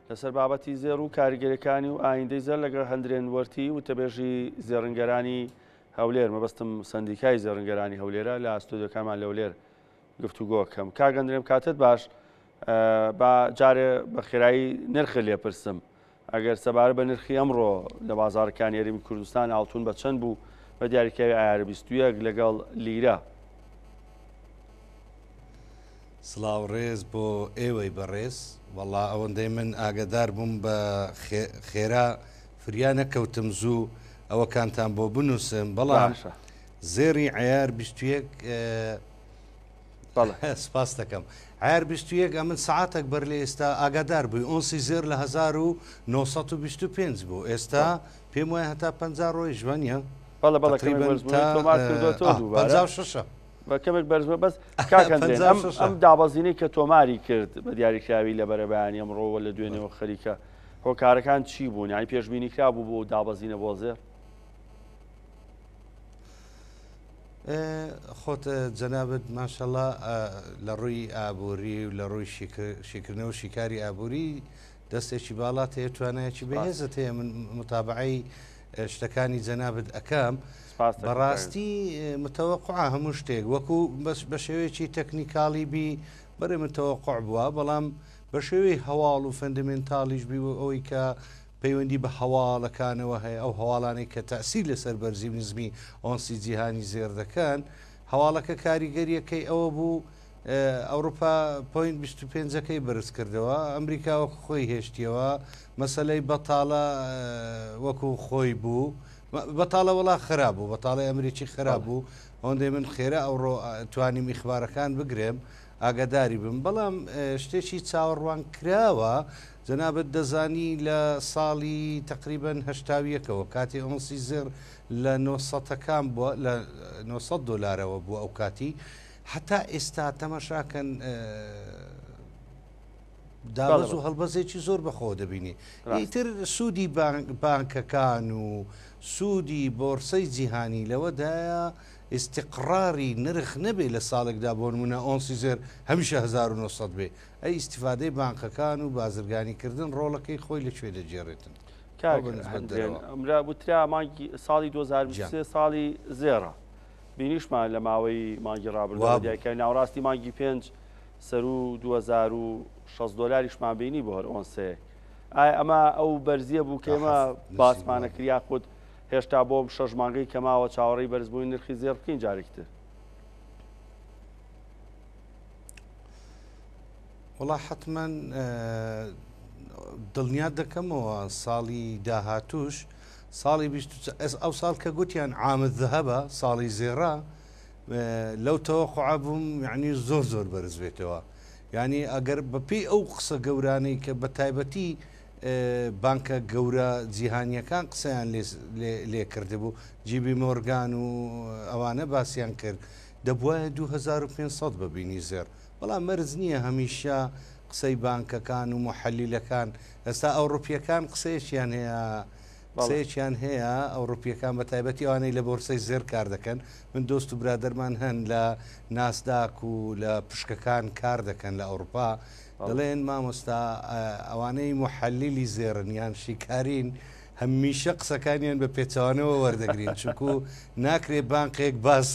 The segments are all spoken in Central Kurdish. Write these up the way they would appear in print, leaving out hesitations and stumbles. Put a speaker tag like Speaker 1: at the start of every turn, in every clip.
Speaker 1: لەسەر بابەتی زێر و کاریگەریەکانی و ئایندەی زێر لەگەڵ هەندرێن وەرتی و تەبێژی زێڕنگەرانی هەولێر مەبەستم سندیکای زێڕنگەرانی هەولێرە لە ئاستۆدیۆکانمان لەولێر گفتوگۆ بکەم. کاگەندرێم کاتت باش با جارێ بە خێرایی نرخە لێپرسم ئەگەر سەبارە بە نرخی ئەمڕۆ لە بازاڕەکانی هەرێمی کوردستان ئاڵتون بە چەند بوو بە دیاریکراوی ئایار 21 لەگەڵ لیرە.
Speaker 2: سڵاو ڕێز بۆ ئێوەی بەڕێز وەڵا ئەوەندەی من ئاگدار بووم بە خێرا فریا نەکەوتم زوو ئەوەکانتان بۆ بنووسم بەڵام زێری عیار 21 سپاس دەکەم. عیار 21 ئەمن سعاتێک بەر لێ ئێستا ئاگادار بووی ئۆنسی زێر لە 1925 بوو ئێستا پێم وایە هەتا 50 ڕۆی ژوانە
Speaker 1: بەکەمێک بەرزمە بەس کاکەندرێن ئەم دابەزینەی کە تۆماری کرد بە دیاریکراوی لە بەرەبەیانی ئەمڕۆوە لە دوێنێەوە خەریکە هۆکارەکان چی بوون؟ یانی پێشبینی کرا بوو بۆ دابەزینە بۆ زێر؟
Speaker 2: خۆت جەنابەت ماشەڵڵا لە ڕووی ئابووری و لە ڕووی شیکردنەوە شیکاری ئابووری دەستێکی باڵات هەیە توانایەکی بەهێزت هەیە من متابعی شتەکانی جەنابەت ئەەکەم بەڕاستی متەوەقع هەموو شتێک وەکو بە شێوەیەکی تەکنیکاڵی بی بەرێ متەوەقع بووە بەڵام بە شێوەی هەواڵ و فەندەمێنتاڵیش بی و ئەوەی کە پەیوەندی بە هەواڵەکانەوە هەیە ئەو هەواڵانەی کە تەسیر لەسەر بەرزی نزمی ئۆنسی جیهانی زێر دەکەن هەواڵەکە کاریگەریەکەی ئەوە بوو ئەوروپا پوین 25ەکەی بەرز کردەوە ئەمریکا وەکو خۆی هێشتیەوە مەسەلەی بەتاڵە وەکو خۆی بوو بەتاڵە وڵا خراپ بوو بەتاڵی ئەمریکی خراپ بوو ئەوەندەی من خێرا ئەوڕۆ توانیم ئیخبارەکان بگرێم ئاگاداری بم بەڵام شتێکی چاوەڕوان کراوە جەنابەت دەزانی لە ساڵی تقریبەن هەشتاویەکەوە کاتی ئۆنسی زێر لە 900ەکان بووە لە 900 دلارەوە بوو ئەو کاتی حتا ئێستا تەماشاکەن دابەز و هەڵبەزێکی زۆر بەخۆ دەبینی ئیتر سوودی بانکەکان و سوودی بۆرسەی جیهانی لەوەدایە ئیسیقراری نرخ نەبێ لە ساڵێکدا بۆ نمونە ئۆنسی زێر هەمیشە 1900 بێ ئەی ئیسیفادەی بانکەکان و بازرگانیکردن ڕۆڵەکەی خۆی لەکوێ دەجێڕێتن.
Speaker 1: ئەمرا بوترا مانگی ساڵی 2023 ساڵی زێرە بینیشمان لە ماوەی مانگی ڕابردوەکە ناوڕاستی مانگی 5 سەر و 2600 دلاریشمان بینی بۆ هەر ئۆنسێ ئەمە ئەو بەرزیە بوو کێمە باسمانەکریا خودت هێشتا بۆم 6 مانگەی کەماوە چاوەڕێی بەرزبووی نرخی زێر بکەین جارێکتر.
Speaker 2: وڵا حتمما دڵنیات دەکەمەوە ساڵی داهاتوش ساڵی ئەو ساڵ کە گوتیان عامد ذهبە ساڵی زێڕا لەو تەوەقع بووم یعنی زۆر زۆر بەرز بێتەوە یعنی ئەگەر بەپێی ئەو قسە گەورانەی کە بە تایبەتی بانکە گەورە جیهانیەکان قسەیان لێ کردبوو جیبی مۆرگان و ئەوانە باسییان کرد دەبواە 2500 ببینی زێر بەڵام مەرز نییە هەمیشە قسەی بانکەکان و محەلیلەکان ئێستا ئەوروپیەکان قسەیەکیان هەیە قسەیەکیان هەیە ئەوروپیەکان بە تایبەتی ئەوانەی لە بۆرسەی زێر کار دەکەن من دۆست و برادەرمان هەن لە ناسداک و لە پشکەکان کار دەکەن لە ئەوروپا دەڵێن مامۆستا ئەوانەی محەلیلی زێرن یان شیکارین هەمیشە قسەکانیان بە پێچوانەوە وەردەگرین چونکو ناکرێت بانقێک باز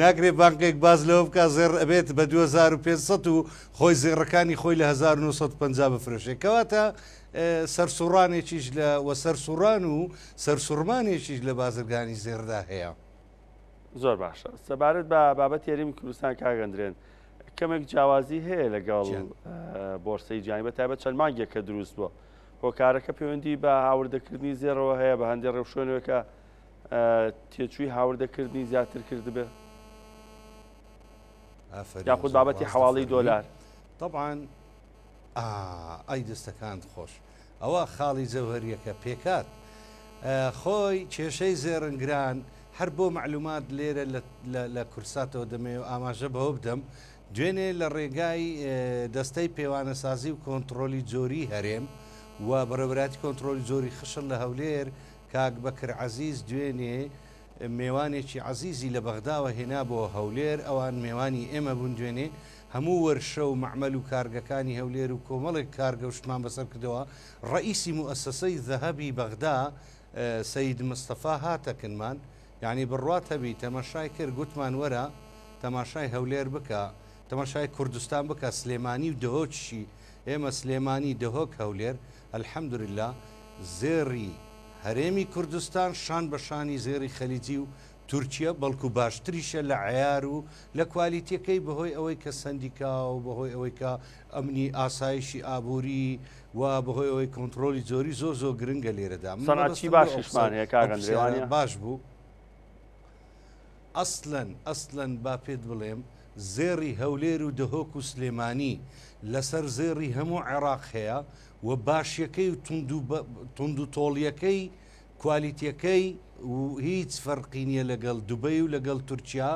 Speaker 2: ناکرێت بانقێک باز لەوە بکە زێر ئەبێت بە 2500 و خۆی زێڕەکانی خۆی لە 1950 بفرۆشێت کەواتە سەرسوڕانێکیش لە وە سەرسوڕان و سەرسوڕمانێکیش لە بازرگانی زێردا هەیە.
Speaker 1: زۆر باشە سەبارەت بە بابەت یاریمی کوردستان کاگەندرێن کەمێک جیاوازی هەیە لەگەڵ بۆرسەی جیهانی بە تایبەت چەند مانگێک کە دروست بووە هۆکارەکە پەیوەندی بە هاوردەکردنی زێرەوە هەیە بە هەندێک ڕێوشێنەوەکە تێچووی هاوردەکردنی زیاتر کردبێ یاخود بابەتی حواڵەی دۆلار
Speaker 2: طبعاً ئای دەستەکانت خۆش ئەوە خاڵی جەوهریەکە پێکات خۆی کێشەی زێڕنگران هەر بۆ معلومات لێرە لە کورساتەوە دەمێ و ئاماژە بەوە بدەم دوێنێ لە ڕێگای دەستەی پێوانە سازی و کۆنتترۆلی جۆری هەرێم و بەڕێوەبەتی کۆنتترۆلی جۆری خشن لە هەولێر کاک بەکر عەزیز دوێنێ میوانێکی عزیزی لە بەغداوە هێنا بۆ هەولێر ئەوان میوانی ئێمە بوون دوێنێ هەموو وەرشە و معمەل و کارگەکانی هەولێر و کۆمەڵێک کارگە و شتمان بەسەر کردەوە ڕئیسی موئەسسەسەی ذەهەبی بەغدا سەید مستەفا هاتەکنمان یعنی بڕوات هەبی تەماشای کرد گوتمان وەرە تەماشای هەولێر بکە تەماشای کوردستان بکە سلێمانی و دهۆچشی ئێمە سلێمانی دهۆک هەولێر ئەلحەمدولله زێڕی هەرێمی کوردستان شان بە شانی زێری خەلیجی و تورکیا بەڵکو باشتریشە لە عیار و لە کوالیتیەکەی بەهۆی ئەوەی کە سندیکا و بەهۆی ئەوەی کە ئەمنی ئاسایشی ئابووری و بەهۆی ئەوەی کۆنتترۆلی زۆری زۆر گرنگە لێرەدا
Speaker 1: سەنعاتی باشیشمان هەیە کاگەندێوانە
Speaker 2: باش بوو ئەسڵەن با پێت بڵێم زێڕی هەولێر و دهۆک و سلێمانی لەسەر زێڕی هەموو عێراق هەیە و باشیەکەی و تونند و تۆڵیەکەی کوالیتیەکەی و هیچ فەرقینیە لەگەڵ دوبەی و لەگەڵ تورکیا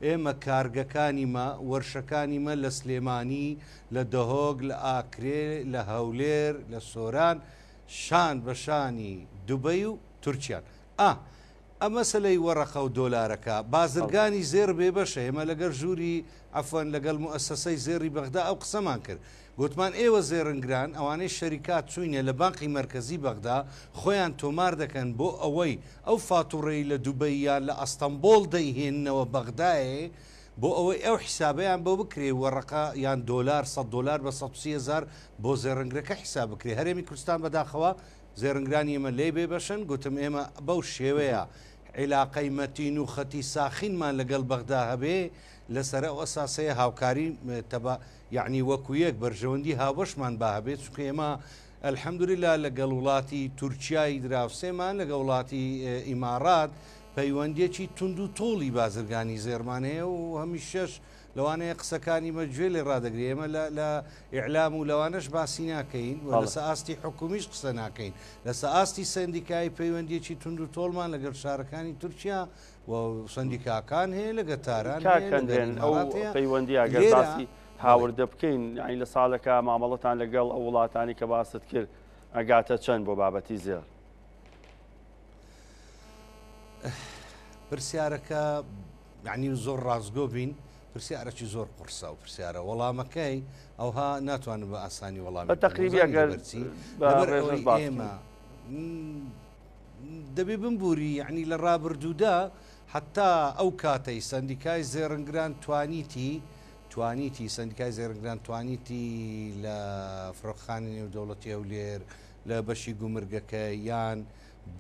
Speaker 2: ئێمە کارگەکانیمە وەرشەکانیمە لە سلێمانی لە دەهۆک لە ئاکرێ لە هەولێر لە سۆران شان بە شانی دوبەی و تورکیان ئەمە سەلەی وەرەقە و دۆلارەکە بازرگانی زێر بێ بەشە ئێمە لەگەر ژووری ئەفەن لەگەڵ موئەسسەسەی زێری بەغدا ئەو قسەمان کرد گوتمان ئێوە زێرنگران ئەوانەی شەریکات چوینە لە بانقی مرکزی بەغدا خۆیان تۆمار دەکەن بۆ ئەوەی ئەو فاتوڕەی لە دوبەی یان لە ئەستەمبۆڵ دەیهێننەوە بەغدایە بۆ ئەوەی ئەو حیسابیان بۆ بکرێ وەرەقە یان دۆلار 100 دلار بە 130,000 بۆ زێڕنگرەکە حیساب بکرێ هەرێمی کوردستان بەداخەوە زێڕنگرانی ئێمە لێ بێ بەشن گوتم ئێمە بەو شێوەیە عیلاقەی مەتین و خەتی ساخینمان لەگەڵ بەغدا هەبێ لەسەر ئەو ئەساسەیە هاوکاری یعنی وەکو یەک بەرژەوەندی هاوبەشمان با هەبێت چونکە ئێمە ئەلحەمدولله لەگەڵ وڵاتی تورکیای دراوسێمان لەگە وڵاتی ئیمارات پەیوەندێکی تونند و تۆڵی بازرگانی زێرمانەیە و هەمیشەش لەوانەیە قسەکانی مەجوێ لێ ڕدەگرێ ئێمە لە ئیعلام و لەوانەش باسی ناکەین و لەسە ئاستی حکومیش قسە ناکەین لەسە ئاستی سندیکای پەیوەندێکی تونند و تۆڵمان لەگەڵ شارەکانی تورکیا و سندیکاکان هەیە لە گەتاران
Speaker 1: ئەو پەیوەندی ئەگەر باسی هاوردە بکەین یعنی لە ساڵەکە مامەڵەتان لەگەڵ ئەو وڵاتانی کە باست کرد ئەگاتە چەند بۆ بابەتی زێر
Speaker 2: پرسیارەکە یعنی زۆر ڕازگۆ بین پرسیارەکی زۆر قورسە و پرسیارە وەڵامەکەی ئەوها ناتوانن بە ئاسانی وەڵامی
Speaker 1: تقریبی ئەگەر
Speaker 2: ئێمە دەبێ بمبووری یعنی لە ڕابردوودا حتا ئەو کاتەی سندیکای زێڕنگران توانیتی سندیکای زێڕنگران توانیتی لە فڕۆکخانی نێودەوڵەتی هەولێر لە بەشی گومرگەکە یان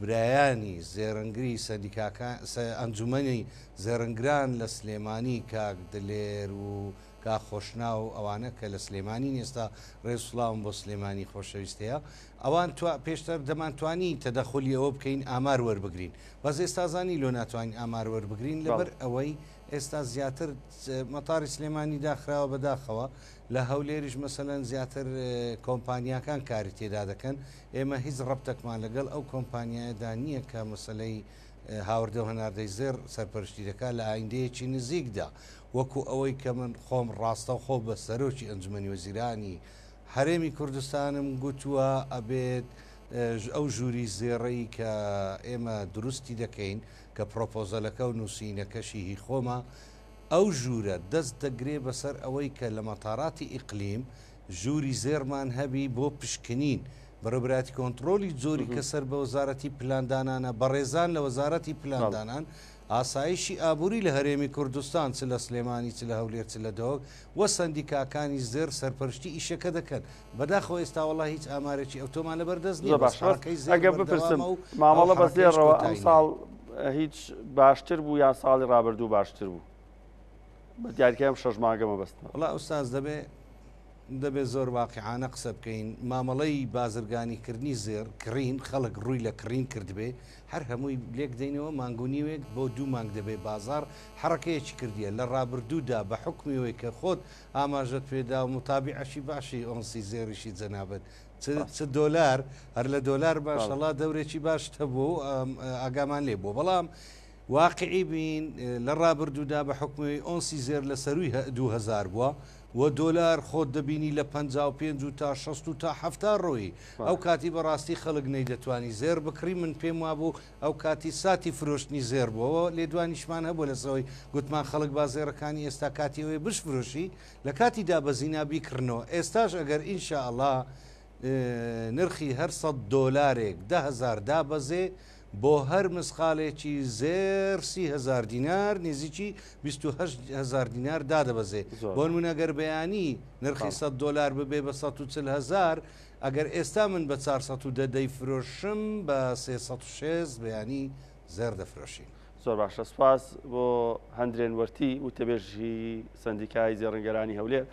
Speaker 2: برایانی زێڕنگری سندیکاکان ئەنجومەنی زێڕنگران لە سلێمانی کاک دلێر و کا خۆشنا و ئەوانە کە لە سلێمانی ئێستا ڕێسوڵاوم بۆ سلێمانی خۆشەویستەیە ئەوان پێشتر دەمانتوانی تەدەخلی ئەوە بکەین ئامار وەربگرین بەس ئێستازانی لۆ ناتوانین ئامار وەربگرین لەبەر ئەوەی ئێستا زیاتر مەتاری سلێمانی داخراوە بەداخەوە لە هەولێریش مەسەلەن زیاتر کۆمپانیاکان کاری تێدا دەکەن ئێمە هیچ ڕەبتەکمان لەگەڵ ئەو کۆمپانیایەدا نییە کە مەسلەی هاوردە و هەناردەی زێر سەرپەرشتی دەکات لە ئایندەیەکی نزیکدا وەکو ئەوەی کە من خۆم ڕاستە و خۆ بە سەرۆکی ئەنجومەنی وەزیرانی هەرێمی کوردستانم گوتووە ئەبێت ئەو ژووری زێڕەی کە ئێمە دروستی دەکەین کە پرۆپۆزەلەکە و نووسینەکەشی هی خۆمە ئەو ژوورە دەست دەگرێ بەسەر ئەوەی کە لە مەتاراتی ئیقلیم ژووری زێرمان هەبی بۆ پشکنین بەڕێبراتی کۆنتترۆلی زۆری کە سەر بە وەزارەتی پلاندانانە بەڕێزان لە وەزارەتی پلاندانان ئاسایشی ئابووری لە هەرێمی کوردستان چ لە سلێمانی چ لە هەولێر چ لە دەوەک وە سندیکاکانی زێر سەرپەرشتی ئیشەکە دەکەن بەداخەوە ئێستا وەڵا هیچ ئامارێکی ئەوتۆمانە بەردەست
Speaker 1: ئەگە بپرسم مامەڵە بەس لێڕەوە ئەم ساڵ هیچ باشتر بوو یا ساڵی ڕابردوو باشتر بوو بە دیارکەم شەژ ماگەمە بەستن
Speaker 2: وڵا ئوستاز دەبێت زۆر واقعانە قسە بکەین مامەڵەی بازرگانیکردنی زێر کڕین خەڵک ڕووی لە کڕین کردبێ هەر هەمووی لێک دەینەوە مانگونیوێک بۆ 2 مانگ دەبێ بازار حرەکەیەکی کردیە لە ڕابردوودا بە حکمیەوەی کە خۆت ئاماژەت پێدا و متابعەشی باشی ئۆنسی زێریشی جەنابەت چ دۆلار هەر لە دۆلار باشەڵا دەورێکی باش هەبوو ئاگامان لێ بۆ بەڵام واقعی بین لە ڕابردوودا بە حکمی ئۆنسی زێر لە سەروی 2000 بووە و دۆلار خۆت دەبینی لە 55 تا 60 تا 70 ڕۆی ئەو کاتی بەڕاستی خەڵک نەیدەتوانی زێر بکڕی من پێم وابوو ئەو کاتی ساتی فرۆشتنی زێر بووەوە لێدوانیشمان هەبوو لەسەوەی گوتمان خەڵک بازێڕەکانی ئێستا کاتیەوەی بشفرۆشی لە کاتیدا بەزینا بیکردنەوە ئێستاش ئەگەر ئینشاءڵڵا نرخی هەر $100 10,000 دابەزێ بۆ هەر مسقالێکی زێر 30,000 دینار نێزیکی 28,000 دینار دادەبەزێ بۆ نمونەگەر بەیانی نرخی $100 ببێ بە 140,000 ئەگەر ئێستا من بە 410 دەیفرۆشم بە 306 بەیانی زێر دەفرۆشین.
Speaker 1: زۆر باشە سپاس بۆ هەندرێن وەرتی و تەبێژی سندیکای زێڕنگەرانی هەولێر.